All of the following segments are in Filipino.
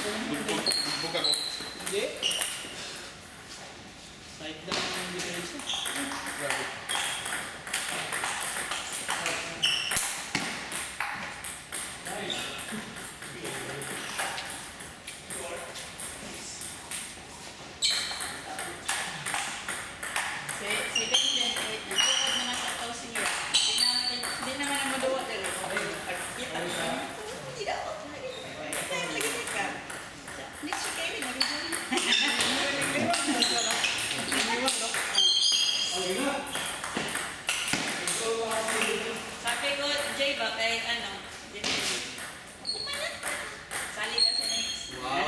Bugbog ako. Hindi. Side down ang diferensya. Grabe. Si President, nagbukas naman sa tao siya. Hindi naman ang maduwa dito. Kita ko. Hindi daw. Lagi ka. Next week kayo, nag-join. Sabi ko, Jay, ba kahit ano, kumalat. Sali ka sa next. Wow.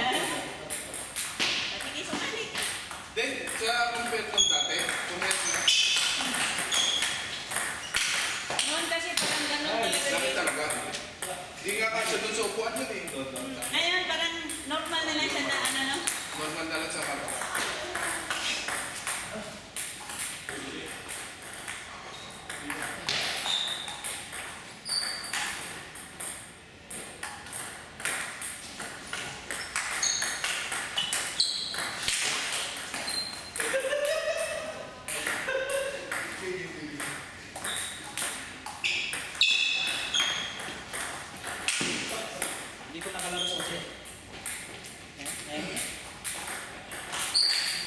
Sige, sumali. Then, sa compare nung dati, kumain na. Noon kasi parang ganun Laki talaga. talaga. Hindi nga kasi doon sa upuan yun eh. Ngayon, parang normal na lang siya na ano, no? Normal na lang sa mata. Hindi ko nakalaro sa kasi.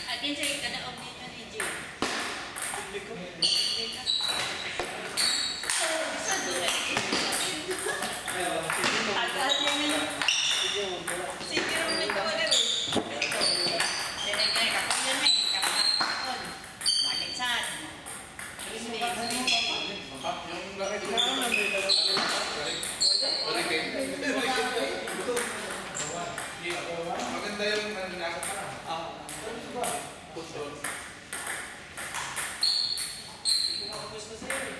Akin siya yung kanaog ninyo ni Jay. Hindi ko. Hindi ka. Sa dura. Agad yan yun. Sige, rumit ko na rin. Sinag na kapag yan eh. Kapag balik saan. Hindi. Yung laki doon. Balik eh. Maganda yung nasa parang. Puso. Hindi ko makapos na sa'yo eh.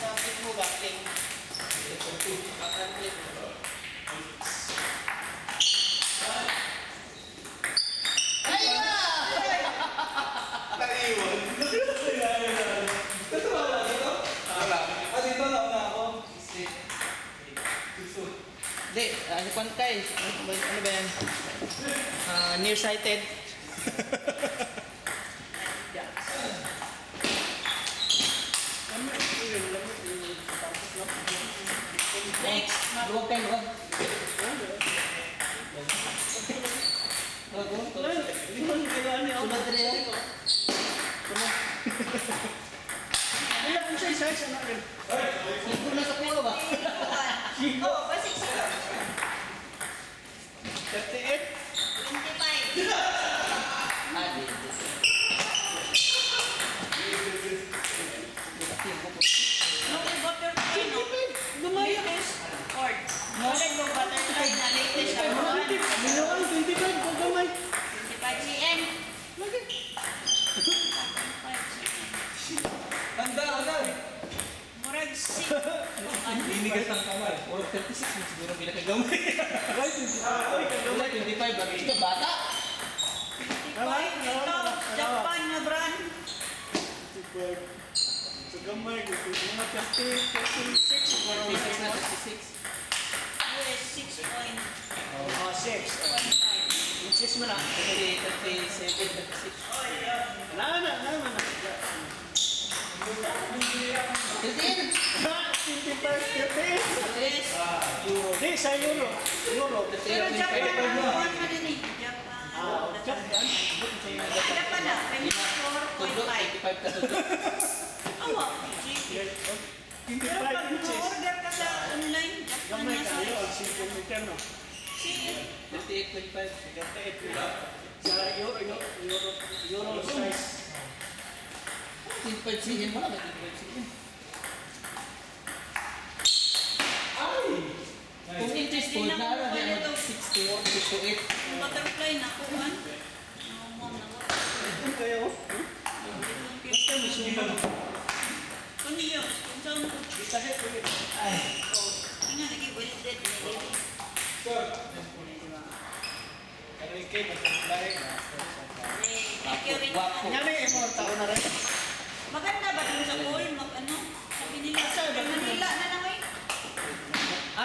Sabi mo, backling. Backling. Naiwan. Wala. Dito na ako. Hindi, ano pa kay? Ano ba yan? Nearsighted. Next. Luwag kayo, luwag. Sunod rin yan. Sunod. Siguro na sa pulo ba? Oh, basic sila. 38. 25. Ah, di. No, butterfly, no? Latest cord. Ulit mo butterfly na latest na cord. 25 cm. Handa, agad. Murag 6. Hinigas ang kamay. Or 36 mo siguro bila kagamay. Wala, 25. Bakit ka bata? 25. Ito, Japan na brand. na 36. US 6.5. Inches mo na. 37, 36. US. Pero Japan, ano man din eh. Japan. Japan na, 24.5. 25 ka to. Awa, pero pag order ka sa online, Japan na size. Sige. 38.5. 25 sige mo na. 25 sige. Kung inches po, naroon yan 64, 68. Butterfly na kuhan. Mom na Kayo? Kung cellphone ko. Ina, lagi welded. Thank you rin. Maganda ba dun sa call? Ano? Sabi nila, Manila na lang eh.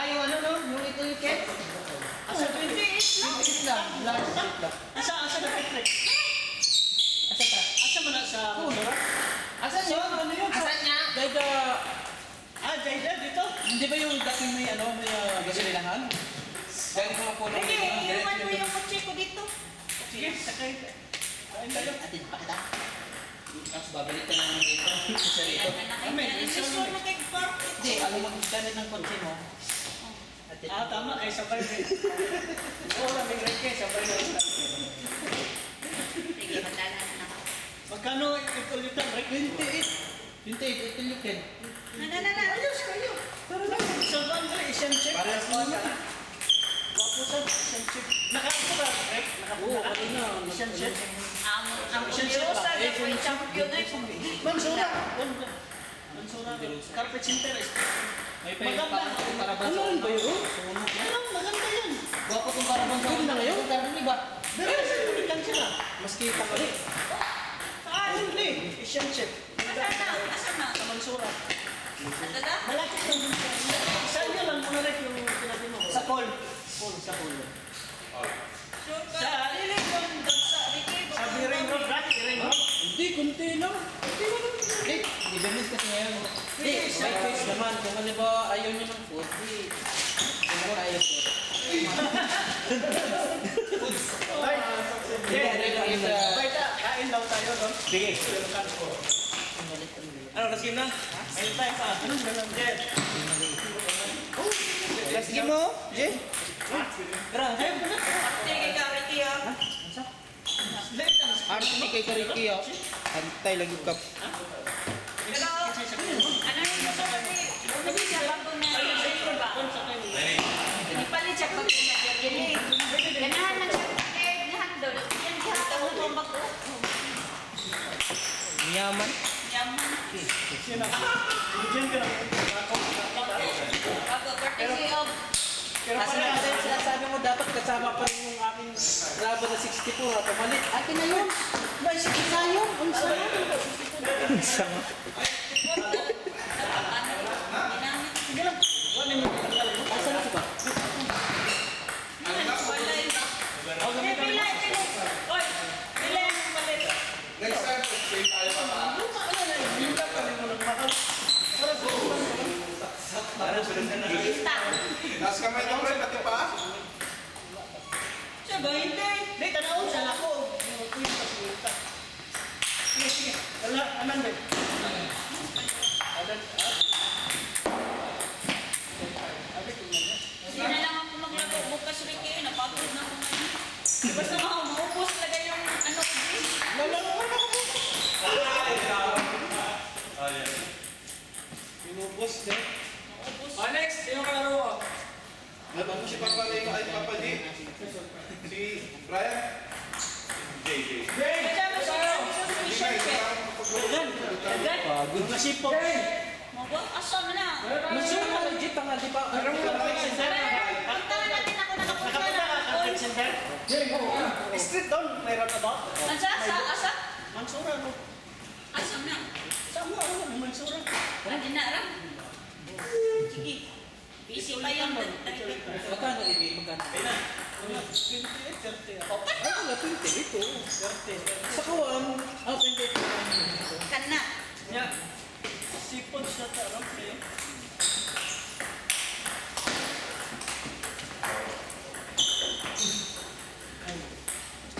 Yung ano no? Yung ito yung ket? Asa 28 lang. Ito lang. Large ket lang. Asa na Patrick? Asa ta? Asa mo na sa Mura? Asan yun? Ano yun? Asan niya? Dahil Jayda dito? hindi ba yung dating may may gasolinahan? Dahil mga puno. Hindi, iwan mo yung kotse ko dito. Sige, sakay. Kain tayo. Atin pa kita. Tapos babalik ka naman dito. Isa rito. Nag-sisor na kay Park. Hindi, alam mo kung gano'n ng kotse mo. Atin. Tama. Ay, sabay rin. Oo, lamig rin kayo. Sabay rin. Sige, magdala na ako. Magkano itulitan, Rick? 28. 28, ito yung ket. Ayos kayo. Tara na. Sa bang rin, isang check. Parehas mo ka. Wapo sa isang check. Nakapo ka, Rick? Nakapo Oo, ka. kanina. Isang check. Ang Pulirosa, yung may champion na yung Mansura. Mansura. Carpet center. May pa yung paraban sa Ano ba yun? sunog na. Ano, maganda yan. Gwapo tong paraban sa uno. Ngayon, sabi ba? Pero sa tulitan sila. Maski pa ka rin. Ah, hindi. Isang check. Asan na? Sa Mansura. Talaga? Malapit lang dun sa... Sa inyo lang muna rin yung sinabi mo. Sa call. Sa call. Sure ka? Sa Ring road, sa Ricky. Sabi ring road, right? Ring road. Hindi, kunti lang. Hindi, i-business kasi ngayon. Hindi, may choice naman. Kung ano ba ayaw niyo ng food, hindi. Kung ano ayaw food. Ay, Hindi, Baita, kain daw tayo doon. Sige. Ano, kasi na? Kain tayo pa. Anong ganun, Jen? Sige mo, Jay. Tara, Jen. Sige ka, Ricky ah. Arti kay Kariki, oh. Antay lagi ka. Pero, ano yung gusto ko rin? Bumili siya bago na yung ba? Ipalit siya bago na yung ganahan man siya ni handle. Yan siya ang tumbak ko. Yaman. Yaman. Jen ka lang. Bago, courtesy of Pero Kasi pala, natin sinasabi mo dapat kasama pa rin yung aking laban na 64 at pumalit. Akin na yun. May sige tayo. Unsa na? Unsa na? sige lang. Wala mo tanggal. Asa na ba? Next time, pag-save tayo pa. Tapos kamay ng friend, pati pa. Di, tanaon siya ako. Sige, sige. Wala, anan ba? Basta maubos talaga yung ano ko din. Pinubos din. Next, sino ka laro ko? Ano si Papa Leo ay Papa D? Si Brian? JJ. Kaya mo siya Hindi ka, Pagod. Masipag. Asa mo na? Masura ka legit ang di ba? Puntahan natin ako nakapunta Nakapunta na. ka, Carpet Center? Street doon, mayroon na ba? Asa? Mansura, no? Asa na? Saan mo, ano, Mansura? Adi na ram. Sige. Busy pa yung Magkano ibig? Magkano? Wala, 28, 30. Ay, wala 20 ito. Sa kawan, 20. Kana. Nya, sipon sa tarap eh.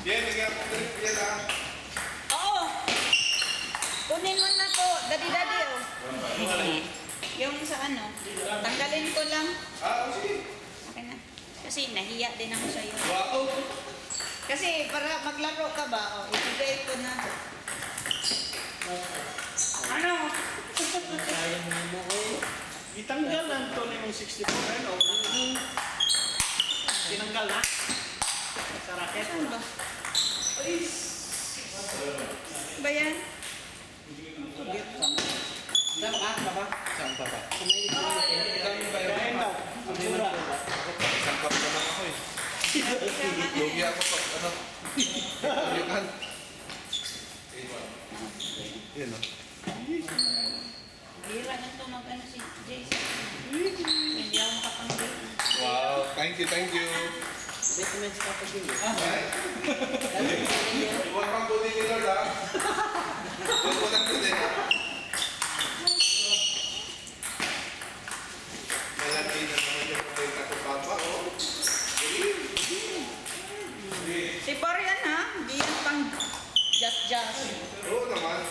Yan, bigyan ko din yan ha. Oo. Kunin mo na to. Dadi-dadi oh. Yung sa ano. Tanggalin ko lang. Sige. Okay na. Kasi nahiya din ako sa'yo. Wow. Kasi para maglaro ka ba, oh, ibigay ko na. Ano? Kaya mo mo ko. Itanggal lang to ni mong 64 ano? Tinanggal na? Sa racket? Saan ba? Ba yan? Saan ka? Baba? Saan pa? Mahihiya ako pag ano. Tuloy-an. Yan o. Bira na ito mag-ano si Jason. Hindi ako makapanggil. Wow, thank you, thank you. Documents ka pa din. Huwag kang kunin ni Lord ha. Huwag ko lang kunin. Malaki na naman yung mga katupapa, oh. Si Barian ha, hindi yan pang just. Oo naman.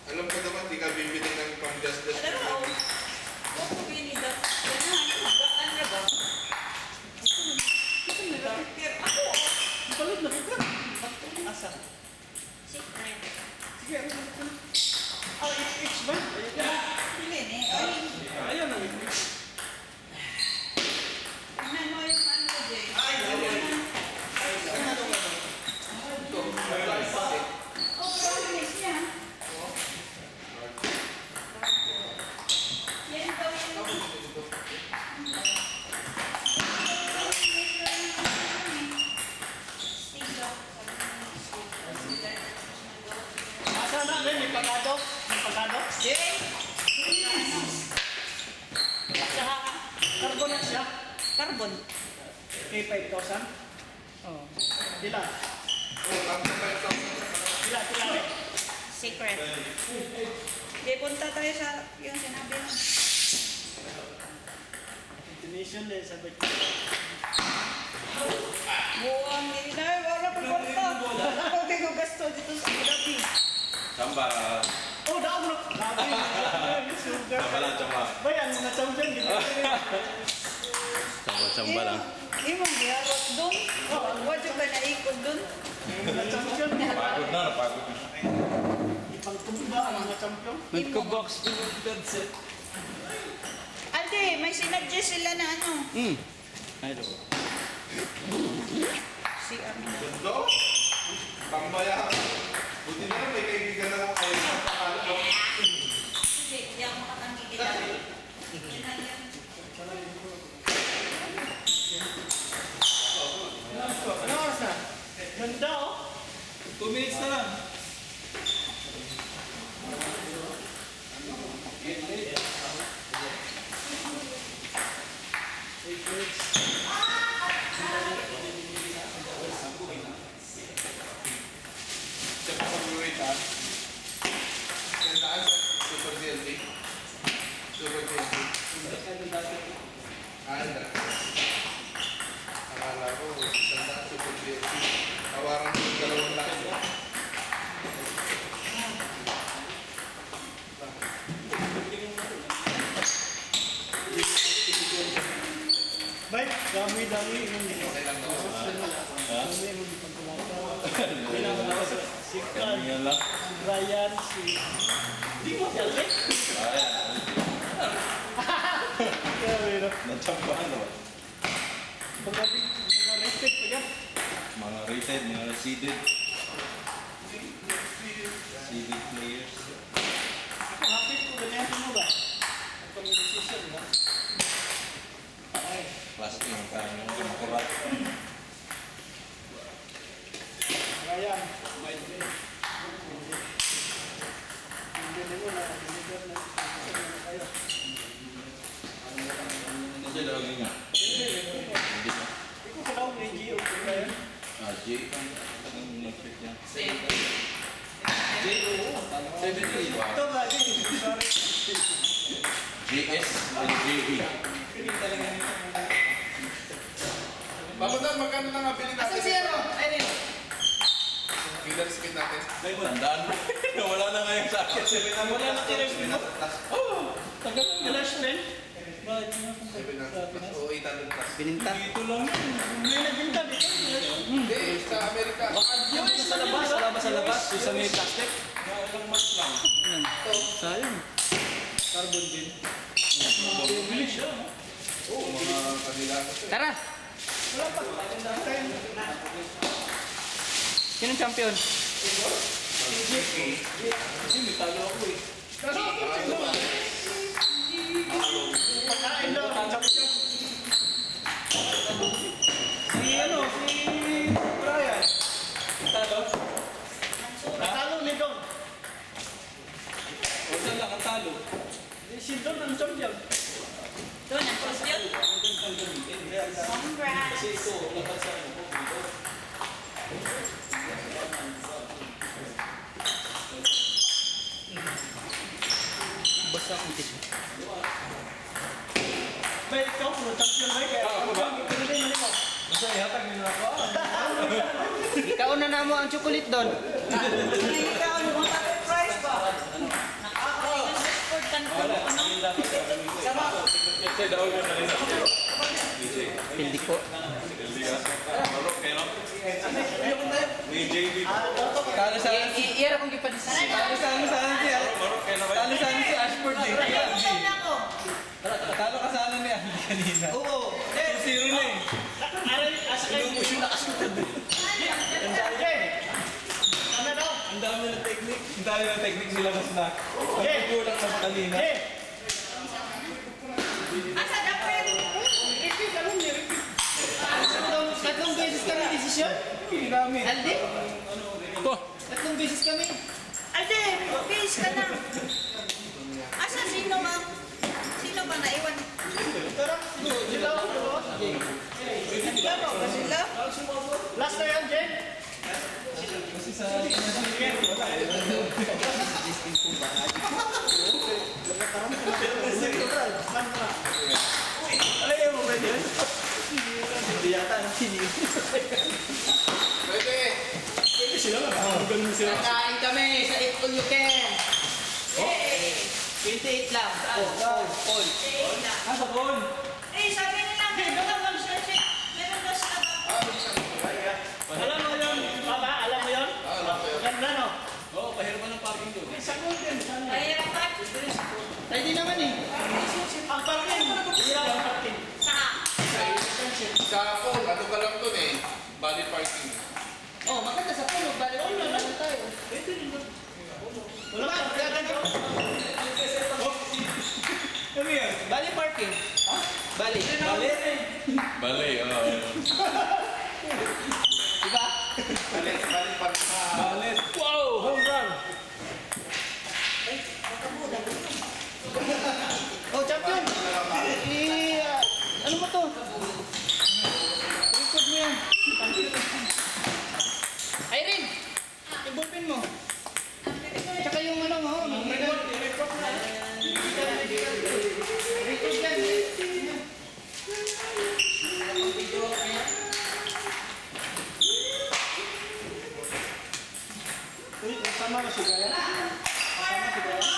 Alam ko naman, di ka bibili ng pang-just-just. Alam mo, huwag ko binida. Yan na, magaan na ba? Ako, Balod na kita. Asa? secret. Sige, ano ba ito? Oh, it's ba? Pili ni. Ay, Ayun na. tingnan mo yung ano, Jay. Oh, promise niya. Yan daw yung... Asa na, Ben? May pagado? May pagado? Jay! Sa Carbon na siya. carbon. Kay 5,000? Oh. Dila. Oh, tapos na ito. Dila. Secret. Di punta tayo sa yung sinabi mo. Intonation din, sabi ko. Buwang nila, wala ko punta. Ako ko gasto dito sa Gabi. Chamba. Oh, daog na. Grabe. Sugar. Chamba lang, chamba. Bayan, mga champion. Chamba lang. Imong giharot doon. Wala ka na ikot doon. Mga champion. Napagod na, napagod na. Ipangkumba ang mga champion. Nagka-box din yung third set. Ate, may sinadjust sila na ano. Ay, do. Si Amin. Gundo? Pambaya. Buti na lang may kaibigan ako kayo sa pakalo ko. Kasi hindi ako makatangi kita. Ano oras na? Ganda oh. 2 minutes na lang. Siya pa pag-uwi ta. Gandaan sa Super DLT. Super DLT. Anda. Akala ko, gandaan Super DLT. Tawaran ko yung dalawang laki mo. Bay, dami-dami yung Okay lang daw. dami yung pagkumata. Si Carl, Yan lang. Brian, si... Di mo siya ulit? Grabe na. Nachamba ano. Mga rated pa yan. Mga rated, mga seeded. Seeded players. Ako happy ko ganyan mo ba? Ang pag-decision ba? Plastic yung kanya yung kumukulat. Brian, my day. Hindi mo na, hindi na kayo. Ano siya lagi nga? Hindi ba? Ikaw ka daw may Gio, Brian. Ah, J. Ang nag-fit niya. Ito ba, sorry. JS and JB. Papadaan, magkano na nga bilhin natin? Asan si ano? Ayun. Filler speed natin. Tandaan mo. Wala na nga yung sakit. Wala na tiras mo. Oh! Tagal ng galas na yun. 700 plus o 800 plus. Bininta. Dito lang. May nagbinta dito. Hindi, sa Amerika. Sa labas. Yung sa may plastic. Ilang months lang. Sayang. Carbon din. Bilis siya. Oo, mga kanila. Tara! Wala pa. Sino champion? Hindi, talo ako eh. Pagkain daw. Si ano? Si Basta akong tissue. May ikaw, puro champion ba? Kaya ako ba? Pero din, mali mo. Basta ihatag nila ako. Ikaw na na mo ang chocolate doon. Ikaw, ano bang top prize ba? Nakakailan sa sport kan ko. Ano? Sama. Kasi daw yun na rin. Hindi ko. Marok kayo no? Ni JB. Talo sa iya akong gipadisisi. Talo sa ano siya. Marok kayo na ba? Talo sa ano si Ashford eh. Ikaw na ako. Talo ka sa ano ni Andy kanina. Oo. 2-0 na eh. Aray, asa kayo. Yung nakasukat. Ano daw? Ang dami ng technique. Ang dami ng technique nila mas na. Ang kulang sa kanina. Asa dapat? Tatlong beses kami desisyon. Ginamit. Aldi? Tatlong beses kami. Aldi, please ka na. Asa sino ba? Sino ba naiwan? Sila. Nagkano ba sila? Last na yan, Jen. Kasi sa Alay mo ba yun? Hindi yata na sinigil. Pwede. Pwede sila lang. Ganun sila. kain kami sa Eat All You Can. Eh, 28 lang. All. Asa Paul? sabi nila, meron daw mag-search. Meron daw sila ba? Alam mo yun? Papa, alam mo yun? Ganda no? Oo, pahirapan ng parking doon. Sa Golden. Mahirap ka. Ay, di naman eh. Ang parking. Hirap ang parking. Saka. Sa pool, ano ka lang doon eh? Body parking. Oh, maganda sa puno. Bali, wala naman tayo. Wala pa. Ano yan? Bali parking. Bali. Bali. Balay, oo. Diba? Balik parking. Balit. Wow! Home run! Oh, champion! Ano ba to? Record mo yan. Irene! Ibulpin mo. Tsaka yung ano mo. Record. Record yan. Uy, sama ba si Gaya? Sama si Gaya?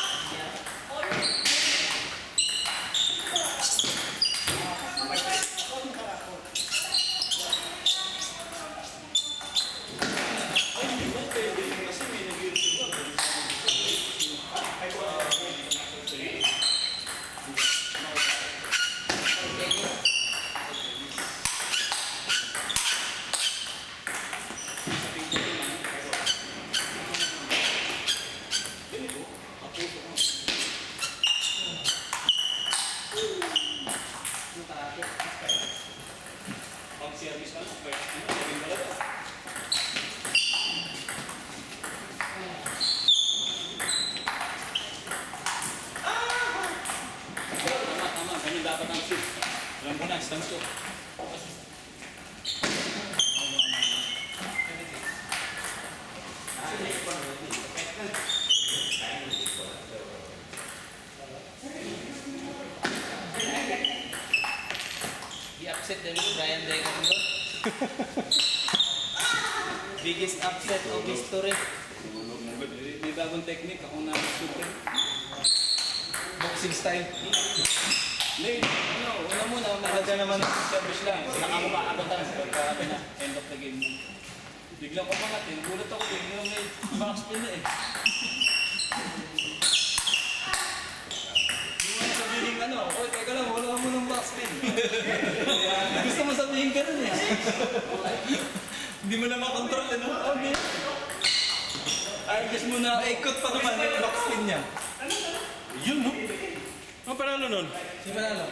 Pag-service ka lang, pwede talaga. Tama. Ganun dapat ang shoot. Alam mo na, stand to. I-upset din si Brian Day doon. Biggest upset of history. May bagong technique ako na shoot. Boxing style. Hindi, una muna, mahalaga naman ang service lang. Nakakapakabutan sa pagkakabi na end of the game mo. Biglang pamangatin, gulat ako biglang may backspin na eh. Hindi mo na sabihin ano, oy, teka lang, wala mo ng backspin. Gusto mo sabihin ka nun eh. Hindi mo na makontrol ano? Okay. Ay, gusto mo na ikot pa naman yung backspin niya. Yun no? Ang panalo nun? Si Manalo.